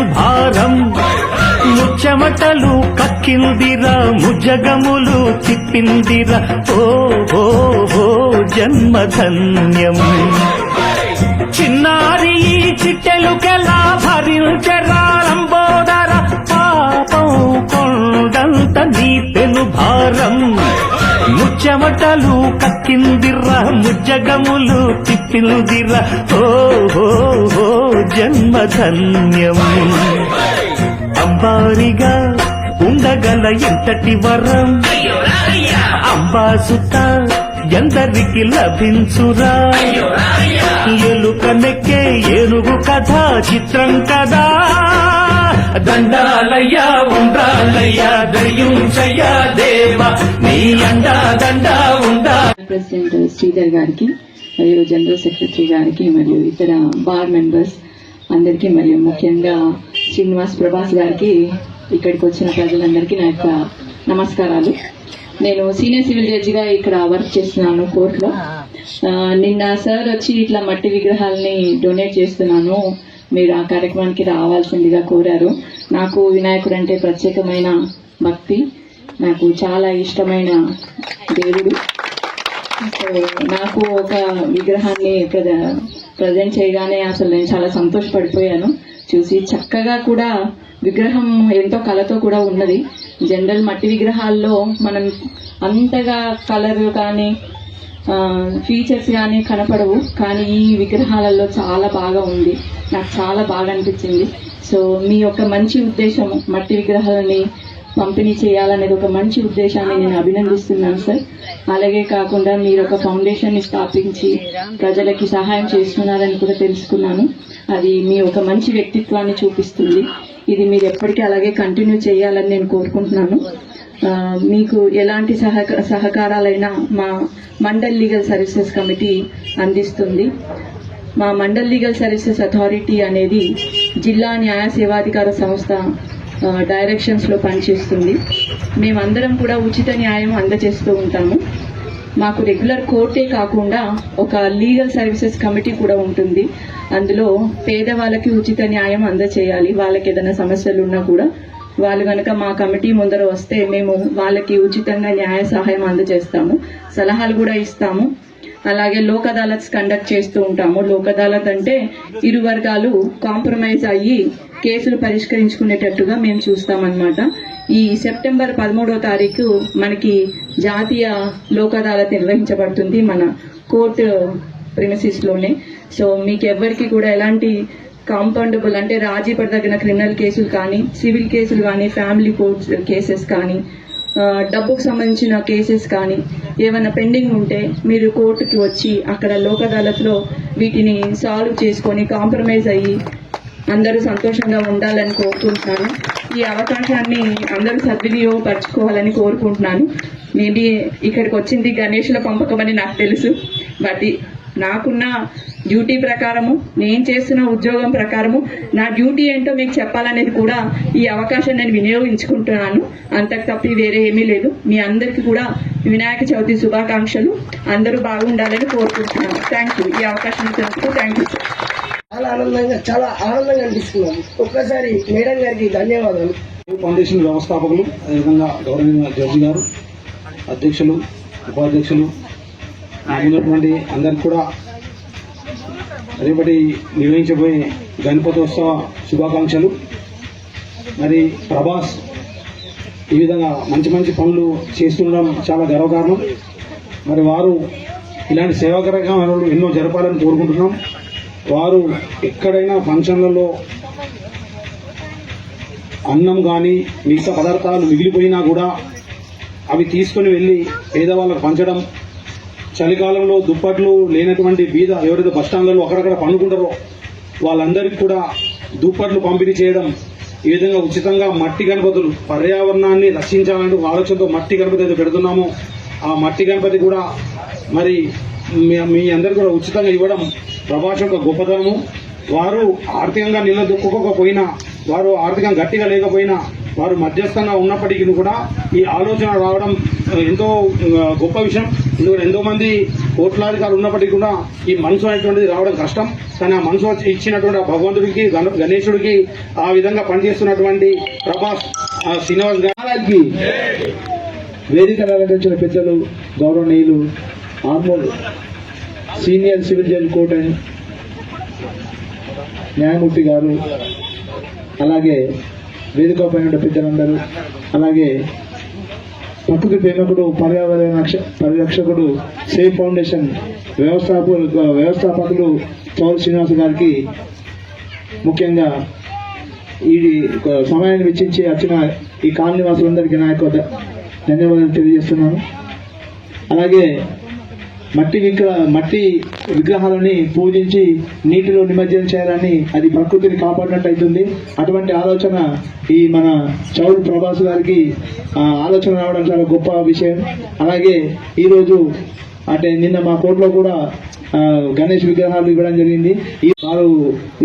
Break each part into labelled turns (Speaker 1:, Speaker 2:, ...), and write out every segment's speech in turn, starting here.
Speaker 1: పెను భారం ముచ్చమటలు కక్కిందిరా ముజగములు తిప్పిందిరా ఓ ఓ ఓ జన్మధన్యం చిన్నారి ఈ చిట్టెలుకెలా భరించరాలంబోదర పాపం కొండంత నీ పెను భారం ముచ్చమటలు కక్కిందిరా ముజ్జగములు తిప్పిందిరా ఓ ఓ ఓ జన్మధన్యం అంబారిగా ఉండగల ఎంతటి వరం అంబాసుత ఎందరికి లభించురా ఎలుక నెక్కే ఏనుగు కథ చిత్రం కదా దండాలయ్యా ఉండాలయ్యా దయ్యుంచయ్యా దేవా నీ అండా దండా ఉండా.
Speaker 2: ప్రెసిడెంట్ శ్రీధర్ గారికి మరియు జనరల్ సెక్రటరీ గారికి మరియు ఇతర బార్ మెంబర్స్ అందరికీ మరియు ముఖ్యంగా శ్రీనివాస్ ప్రభాస్ గారికి ఇక్కడికి వచ్చిన ప్రజలందరికీ నా యొక్క నమస్కారాలు. నేను సీనియర్ సివిల్ జడ్జిగా ఇక్కడ వర్క్ చేస్తున్నాను కోర్టులో. నిన్న సార్ వచ్చి ఇట్లా మట్టి విగ్రహాలని డొనేట్ చేస్తున్నాను, మీరు ఆ కార్యక్రమానికి రావాల్సిందిగా కోరారు. నాకు వినాయకుడు అంటే ప్రత్యేకమైన భక్తి, నాకు చాలా ఇష్టమైన దేవుడు. సో నాకు ఒక విగ్రహాన్ని ప్రజెంట్ చేయగానే అసలు నేను చాలా సంతోషపడిపోయాను. చూసి చక్కగా కూడా విగ్రహం ఎంతో కళతో కూడా ఉన్నది. జనరల్ మట్టి విగ్రహాల్లో మనం అంతగా కలర్ కానీ ఫీచర్స్ కానీ కనపడవు, కానీ ఈ విగ్రహాలలో చాలా బాగా ఉంది, నాకు చాలా బాగా అనిపించింది. సో మీ యొక్క మంచి ఉద్దేశం మట్టి విగ్రహాలని పంపిణీ చేయాలనేది ఒక మంచి ఉద్దేశాన్ని నేను అభినందిస్తున్నాను సార్. అలాగే కాకుండా మీరు ఒక ఫౌండేషన్ని స్థాపించి ప్రజలకి సహాయం చేస్తున్నారని కూడా తెలుసుకున్నాను. అది మీ ఒక మంచి వ్యక్తిత్వాన్ని చూపిస్తుంది. ఇది మీరు ఎప్పటికీ అలాగే కంటిన్యూ చేయాలని నేను కోరుకుంటున్నాను. మీకు ఎలాంటి సహకారాలైనా మా మండల్ లీగల్ సర్వీసెస్ కమిటీ అందిస్తుంది. మా మండల్ లీగల్ సర్వీసెస్ అథారిటీ అనేది జిల్లా న్యాయ సేవాధికార సంస్థ డైరెక్షన్స్ లో పనిచేస్తుంది. మేమందరం కూడా ఉచిత న్యాయం అందజేస్తూ ఉంటాము. మాకు రెగ్యులర్ కోర్టే కాకుండా ఒక లీగల్ సర్వీసెస్ కమిటీ కూడా ఉంటుంది. అందులో పేదవాళ్ళకి ఉచిత న్యాయం అందజేయాలి. వాళ్ళకి ఏదైనా సమస్యలు ఉన్నా కూడా వాళ్ళు కనుక మా కమిటీ ముందర వస్తే మేము వాళ్ళకి ఉచితంగా న్యాయ సహాయం అందజేస్తాము, సలహాలు కూడా ఇస్తాము. అలాగే లోక్ అదాలత్స్ కండక్ట్ చేస్తూ ఉంటాము. లోక్ అదాలత్ అంటే ఇరు వర్గాలు కాంప్రమైజ్ అయ్యి కేసులు పరిష్కరించుకునేటట్టుగా మేము చూస్తామన్నమాట. ఈ సెప్టెంబర్ 13వ తారీఖు మనకి జాతీయ లోక్ అదాలత్ నిర్వహించబడుతుంది మన కోర్టు ప్రిమిసిస్ లోనే. సో మీకు ఎవరికి కూడా ఎలాంటి కాంపౌండబుల్ అంటే రాజీ పడదగిన క్రిమినల్ కేసులు కానీ, సివిల్ కేసులు కానీ, ఫ్యామిలీ కోర్ట్ కేసెస్ కానీ, డబ్బుకు సంబంధించిన కేసెస్ కానీ ఏమైనా పెండింగ్ ఉంటే మీరు కోర్టుకి వచ్చి అక్కడ లోక్ అదాలత్లో వీటిని సాల్వ్ చేసుకొని కాంప్రమైజ్ అయ్యి అందరూ సంతోషంగా ఉండాలని కోరుకుంటున్నాను. ఈ అవకాశాన్ని అందరూ సద్వినియోగపరచుకోవాలని కోరుకుంటున్నాను. మేబీ ఇక్కడికి వచ్చింది గణేష్ల పంపకమని నాకు తెలుసు, బట్ నాకున్న డ్యూటీ ప్రకారము, నేను చేస్తున్న ఉద్యోగం ప్రకారము నా డ్యూటీ ఏంటో మీకు చెప్పాలనేది కూడా ఈ అవకాశం నేను వినియోగించుకుంటున్నాను. అంతకు తప్పి వేరే ఏమీ లేదు. మీ అందరికీ కూడా వినాయక చవితి శుభాకాంక్షలు. అందరూ బాగుండాలని కోరుకుంటున్నాను. Thank you. ఈ అవకాశం ఇచ్చినందుకు థ్యాంక్ యూ సార్.
Speaker 3: చాలా ఆనందంగా అనిపిస్తున్నాను. ఒక్కసారి మేడం గారికి ధన్యవాదాలు.
Speaker 4: ఫౌండేషన్ వ్యవస్థాపకులు, అదేవిధంగా గౌరవనీయ జడ్జి గారు, అధ్యక్షులు, ఉపాధ్యక్షులు, ఉన్నటువంటి అందరికి కూడా రేపటి నిర్వహించబోయే గణపతోత్సవ శుభాకాంక్షలు. మరి ప్రభాస్ ఈ విధంగా మంచి మంచి పనులు చేస్తుండడం చాలా గర్వకారణం. మరి వారు ఇలాంటి సేవా కార్యక్రమాలు ఎన్నో జరపాలని కోరుకుంటున్నాం. వారు ఎక్కడైనా ఫంక్షన్లలో అన్నం కానీ మిగతా పదార్థాలు మిగిలిపోయినా కూడా అవి తీసుకుని వెళ్ళి పేదవాళ్ళకు పంచడం, చలికాలంలో దుప్పట్లు లేనటువంటి బీద ఎవరైతే బస్టాండ్లలో అక్కడక్కడ పండుకుంటారో వాళ్ళందరికీ కూడా దుప్పట్లు పంపిణీ చేయడం, ఈ విధంగా ఉచితంగా మట్టి గణపతులు పర్యావరణాన్ని రక్షించాలంటూ ఆలోచనతో మట్టి గణపతి అయితే పెడుతున్నామో ఆ మట్టి గణపతి కూడా మరి మీ అందరికీ కూడా ఉచితంగా ఇవ్వడం ప్రభాస్ యొక్క గొప్పతనము. వారు ఆర్థికంగా నిలదొక్కుకోకపోయినా, వారు ఆర్థికంగా గట్టిగా లేకపోయినా వారు మధ్యస్థంగా ఉన్నప్పటికీ కూడా ఈ ఆలోచన రావడం ఎంతో గొప్ప విషయం. ఎందుకంటే ఎంతో మంది కోట్లాధికారులు ఉన్నప్పటికీ కూడా ఈ మనసు అనేటువంటిది రావడం కష్టం. కానీ ఆ మనసు ఇచ్చినటువంటి ఆ భగవంతుడికి, గణేశుడికి ఆ విధంగా పనిచేస్తున్నటువంటి ప్రభాస్ శ్రీనివాస్ గారికి,
Speaker 5: వేదిక అలంకరించిన పెద్దలు, గౌరవనీయులు Armoor senior civil judge court న్యాయమూర్తి గారు, అలాగే వేదిక పైన పెద్దలందరూ, అలాగే ప్రకృతి ప్రేమికుడు, పర్యావరణ పరిరక్షకుడు, సేఫ్ ఫౌండేషన్ వ్యవస్థాపకులు చౌల్ శ్రీనివాస్ గారికి ముఖ్యంగా ఈ సమయాన్ని వెచ్చించి వచ్చిన ఈ కాలనీ వాసులందరికీ నా యొక్క ధన్యవాదాలు తెలియజేస్తున్నాను. అలాగే మట్టి విగ్రహాలని పూజించి నీటిలో నిమజ్జనం చేయాలని, అది ప్రకృతిని కాపాడినట్టు అవుతుంది. అటువంటి ఆలోచన ఈ మన చౌల్ ప్రభాస్ గారికి ఆలోచన రావడం చాలా గొప్ప విషయం. అలాగే ఈరోజు అంటే నిన్న మా కోర్టులో కూడా గణేష్ విగ్రహాలు ఇవ్వడం జరిగింది. వారు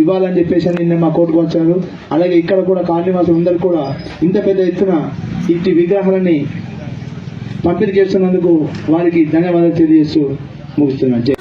Speaker 5: ఇవ్వాలని చెప్పేసి నిన్న మా కోర్టుకు వచ్చారు. అలాగే ఇక్కడ కూడా కాలనీవాసులు అందరూ కూడా ఇంత పెద్ద ఎత్తున ఇంటి విగ్రహాలని పంపిణీ చేస్తున్నందుకు వారికి ధన్యవాదాలు తెలియజేస్తూ ముగిస్తున్నాను.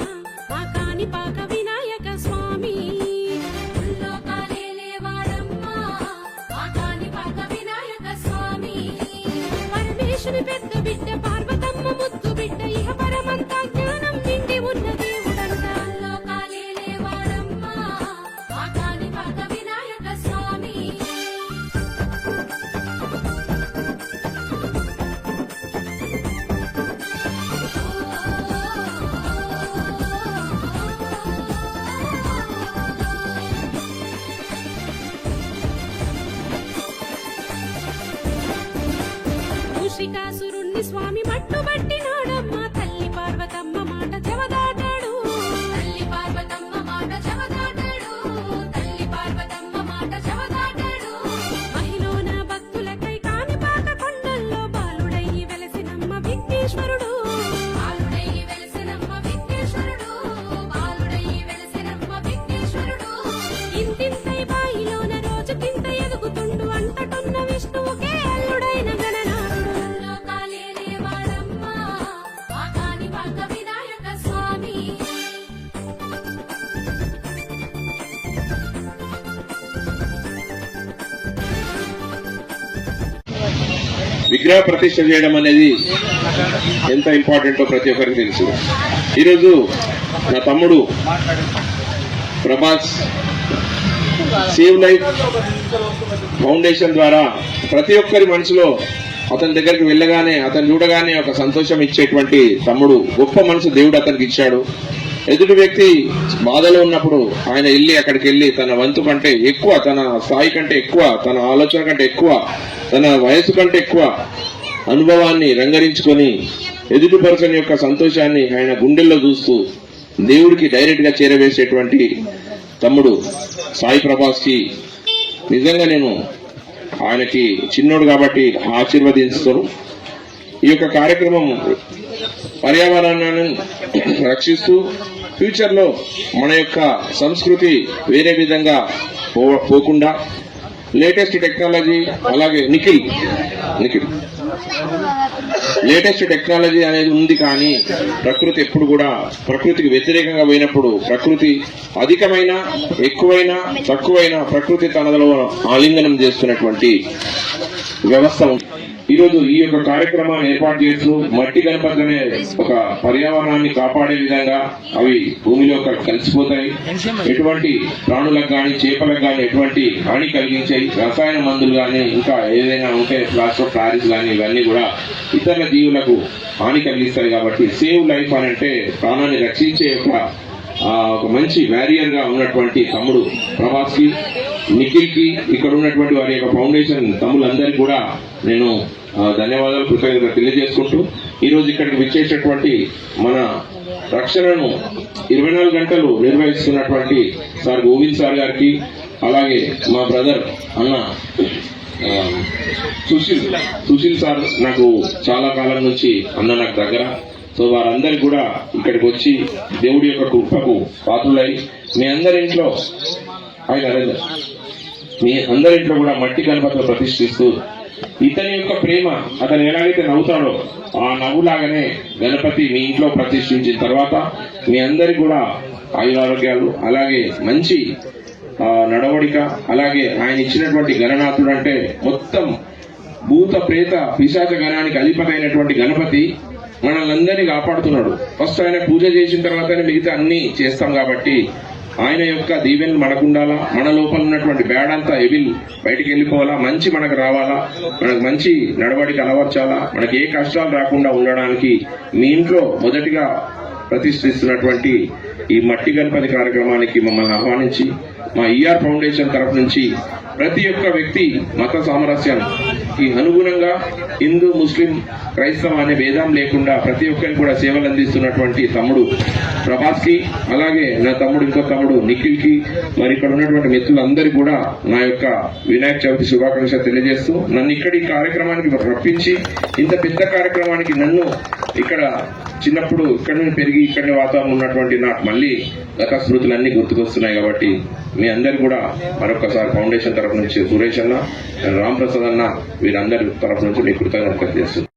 Speaker 6: శ్రీకాసురుణ్ణి స్వామి మట్టుబట్టినాడమ్మా, తల్లి పార్వతమ్మ మాట జవదాటాడు. తల్లి పార్వతమ్మ మాట జవదాటాడు. తల్లి పార్వతమ్మ మాట జవదాటాడు. మహిళన భక్తులకై కాణిపాక కొండల్లో బాలుడయ్యి వెలసినమ్మ విఘ్నేశ్వరుడు. బాలుడయ్యి వెలసినమ్మ విఘ్నేశ్వరుడు. బాలుడయ్యి వెలసినమ్మ విఘ్నేశ్వరుడు. ఇంతింతై బాయిలోన రోజుకింత ఎదుగుతుండు అంతటున్న విష్ణువుకే అల్లుడైన
Speaker 7: విగ్రహ ప్రతిష్ఠ చేయడం అనేది ఎంత ఇంపార్టెంటో ప్రతి ఒక్కరికి తెలుసు. ఈరోజు నా తమ్ముడు ప్రభాస్ సేవ్ లైఫ్ ఫౌండేషన్ ద్వారా ప్రతి ఒక్కరి మనసులో అతని దగ్గరికి వెళ్ళగానే, అతను చూడగానే ఒక సంతోషం ఇచ్చేటువంటి తమ్ముడు, గొప్ప మనసు దేవుడు అతనికి ఇచ్చాడు. ఎదుటి వ్యక్తి బాధలో ఉన్నప్పుడు ఆయన వెళ్ళి అక్కడికి వెళ్ళి తన వంతు కంటే ఎక్కువ, తన స్థాయి కంటే ఎక్కువ, తన ఆలోచన కంటే ఎక్కువ, తన వయసు కంటే ఎక్కువ అనుభవాన్ని రంగరించుకొని ఎదుటి పర్సన్ యొక్క సంతోషాన్ని ఆయన గుండెల్లో చూస్తూ దేవుడికి డైరెక్ట్ గా చేరవేసేటువంటి తమ్ముడు సాయి ప్రభాస్ కి నిజంగా నేను ఆయనకి చిన్నోడు కాబట్టి ఆశీర్వదిస్తాను. ఈ యొక్క కార్యక్రమం పర్యావరణాన్ని రక్షిస్తూ ఫ్యూచర్ లో మన యొక్క సంస్కృతి వేరే విధంగా పోకుండా లేటెస్ట్ టెక్నాలజీ, అలాగే నిఖిల్ లేటెస్ట్ టెక్నాలజీ అనేది ఉంది. కానీ ప్రకృతి ఎప్పుడు కూడా ప్రకృతికి వ్యతిరేకంగా పోయినప్పుడు ప్రకృతి అధికమైన, ఎక్కువైనా, తక్కువైనా ప్రకృతి తనలో ఆలింగనం చేస్తున్నటువంటి వ్యవస్థ. ఈరోజు ఈ యొక్క కార్యక్రమాన్ని ఏర్పాటు చేస్తూ మట్టి గణపతి అనే ఒక పర్యావరణాన్ని కాపాడే విధంగా అవి భూమిలో కలిసిపోతాయి, ఎటువంటి ప్రాణులకు కానీ చేపలకు కానీ ఎటువంటి హాని కలిగించాయి, రసాయన మందులు కానీ ఇంకా ఏదైనా ఉంటే ప్లాస్టర్ ప్యారిస్ కానీ ఇవన్నీ కూడా ఇతర జీవులకు హాని కలిగిస్తాయి. కాబట్టి సేవ్ లైఫ్ అని అంటే ప్రాణాన్ని రక్షించే ఒక మంచి బ్యారియర్ గా ఉన్నటువంటి తమ్ముడు ప్రభాస్ కి, నిఖిల్ కి, ఇక్కడ ఉన్నటువంటి వారి యొక్క ఫౌండేషన్ తమ్ములందరికీ కూడా నేను ధన్యవాదాలు, కృతజ్ఞతలు తెలియజేసుకుంటూ ఈరోజు ఇక్కడికి విచ్చేసినటువంటి మన రక్షణను 24 గంటలు నిర్వహిస్తున్నటువంటి సార్ గోవింద్ సార్ గారికి, అలాగే మా బ్రదర్ అన్న సుశీల్ సార్ నాకు చాలా కాలం నుంచి అన్న నాకు దగ్గర. సో వారందరికీ కూడా ఇక్కడికి వచ్చి దేవుడి యొక్క కృపకు పాత్రులై మీ అందరి ఇంట్లో ఆయన మీ అందరింట్లో కూడా మట్టి గణపతిని ప్రతిష్ఠిస్తూ ఇతని యొక్క ప్రేమ, అతను ఎలాగైతే నవ్వుతాడో ఆ నవ్వులాగానే గణపతి మీ ఇంట్లో ప్రతిష్ఠించిన తర్వాత మీ అందరికి కూడా ఆయురారోగ్యాలు, అలాగే మంచి నడవడిక, అలాగే ఆయన ఇచ్చినటువంటి గణనాథుడు అంటే మొత్తం భూత ప్రేత పిశాచ గణానికి అధిపతి అయినటువంటి గణపతి మనల్ని అందరినీ కాపాడుతున్నాడు. ఫస్ట్ ఆయన పూజ చేసిన తర్వాతనే మిగతా అన్ని చేస్తాం కాబట్టి ఆయన యొక్క దీవెనలు మనకు ఉండాలా, మన లోపల ఉన్నటువంటి బ్యాడ్ అంతా ఎవిల్ బయటికి వెళ్ళిపోవాలా, మంచి మనకు రావాలా, మనకు మంచి నడవడికి అలవర్చాలా, మనకి ఏ కష్టాలు రాకుండా ఉండడానికి మీ ఇంట్లో మొదటిగా ప్రతిష్ఠిస్తున్నటువంటి ఈ మట్టి గణపతి కార్యక్రమానికి మమ్మల్ని ఆహ్వానించి మా ఈఆర్ ఫౌండేషన్ తరఫు నుంచి ప్రతి ఒక్క వ్యక్తి మత సామరస్యానికి అనుగుణంగా హిందూ, ముస్లిం, క్రైస్తవ అనే భేదం లేకుండా ప్రతి ఒక్కరికి కూడా సేవలు అందిస్తున్నటువంటి తమ్ముడు ప్రభాస్ కి, అలాగే నా తమ్ముడు ఇంకో తమ్ముడు నిఖిల్ కి, మరి ఇక్కడ ఉన్నటువంటి మిత్రులందరికీ కూడా నా యొక్క వినాయక చవితి శుభాకాంక్షలు తెలియజేస్తూ నన్ను ఇక్కడ ఈ కార్యక్రమానికి రప్పించి ఇంత పెద్ద కార్యక్రమానికి నన్ను ఇక్కడ చిన్నప్పుడు ఇక్కడ పెరిగి ఇక్కడనే వాతావరణం ఉన్నటువంటి నాకు మళ్ళీ గత స్మృతులన్నీ గుర్తుకొస్తున్నాయి. కాబట్టి మీ అందరు కూడా మరొకసారి ఫౌండేషన్ తరఫు నుంచి సురేష్ అన్న, రామ్ ప్రసాద్ అన్న, వీరందరి తరఫు నుంచి మీ కృతజ్ఞతలు చేస్తున్నాను.